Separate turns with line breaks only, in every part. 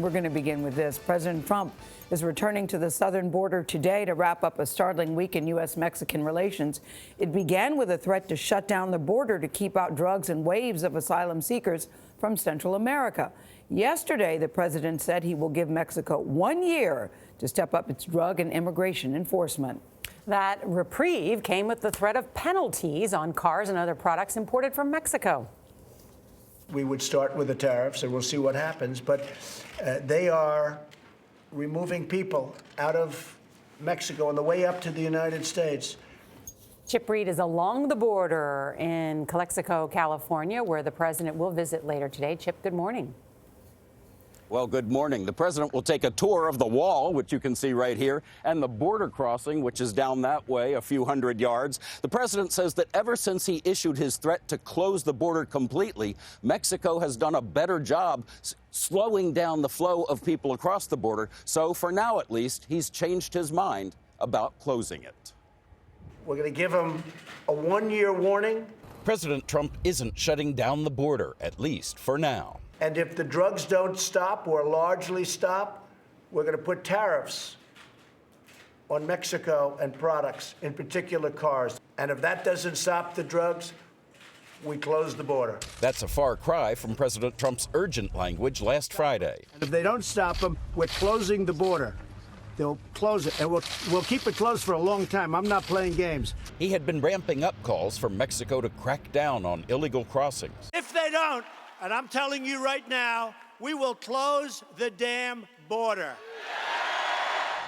We're going to begin with this. President Trump is returning to the southern border today to wrap up a startling week in U.S. Mexican relations. It began with a threat to shut down the border to keep out drugs and waves of asylum seekers from Central America. Yesterday, the president said he will give Mexico 1 year to step up its drug and immigration enforcement.
That reprieve came with the threat of penalties on cars and other products imported from Mexico.
We would start with the tariffs, and we'll see what happens. But they are removing people out of Mexico on the way up to the United States.
Chip Reid is along the border in Calexico, California, where the president will visit later today. Chip, good morning.
Well, good morning. The president will take a tour of the wall, which you can see right here, and the border crossing, which is down that way a few hundred yards. The president says that ever since he issued his threat to close the border completely, Mexico has done a better job slowing down the flow of people across the border. So for now, at least, he's changed his mind about closing it.
We're going to give them a 1-year warning.
President Trump isn't shutting down the border, at least for now.
And if the drugs don't stop or largely stop, we're going to put tariffs on Mexico and products, in particular cars. And if that doesn't stop the drugs, we close the border.
That's a far cry from President Trump's urgent language last Friday.
And if they don't stop them, we're closing the border. They'll close it, and we'll keep it closed for a long time. I'm not playing games.
He had been ramping up calls for Mexico to crack down on illegal crossings.
If they don't, and I'm telling you right now, we will close the damn border.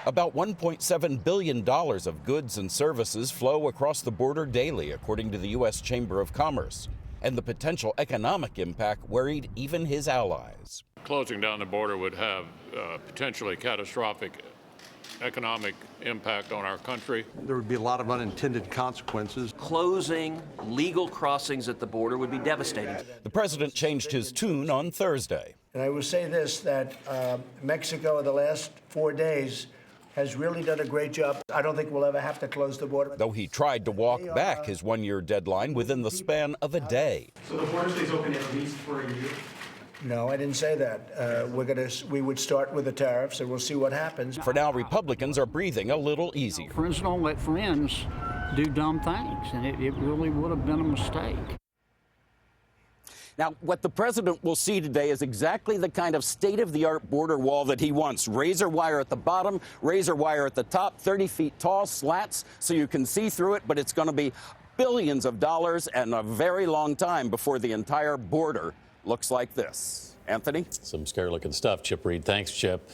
About $1.7 billion of goods and services flow across the border daily, according to the U.S. Chamber of Commerce. And the potential economic impact worried even his allies.
Closing down the border would have potentially catastrophic economic impact on our country.
There would be a lot of unintended consequences.
Closing legal crossings at the border would be devastating.
The president changed his tune on Thursday.
And I will say this, that Mexico in the last 4 days has really done a great job. I don't think we'll ever have to close the border.
Though he tried to walk back his 1-year deadline within the span of a day.
So the border stays open at least for a year?
No, I didn't say that. We would start with the tariffs, and we'll see what happens.
For now, Republicans are breathing a little easier.
Friends don't let friends do dumb things, and it really would have been a mistake.
Now, what the president will see today is exactly the kind of state-of-the-art border wall that he wants. Razor wire at the bottom, razor wire at the top, 30 feet tall, slats so you can see through it, but it's going to be billions of dollars and a very long time before the entire border looks like this. Anthony?
Some scary-looking stuff, Chip Reid. Thanks, Chip.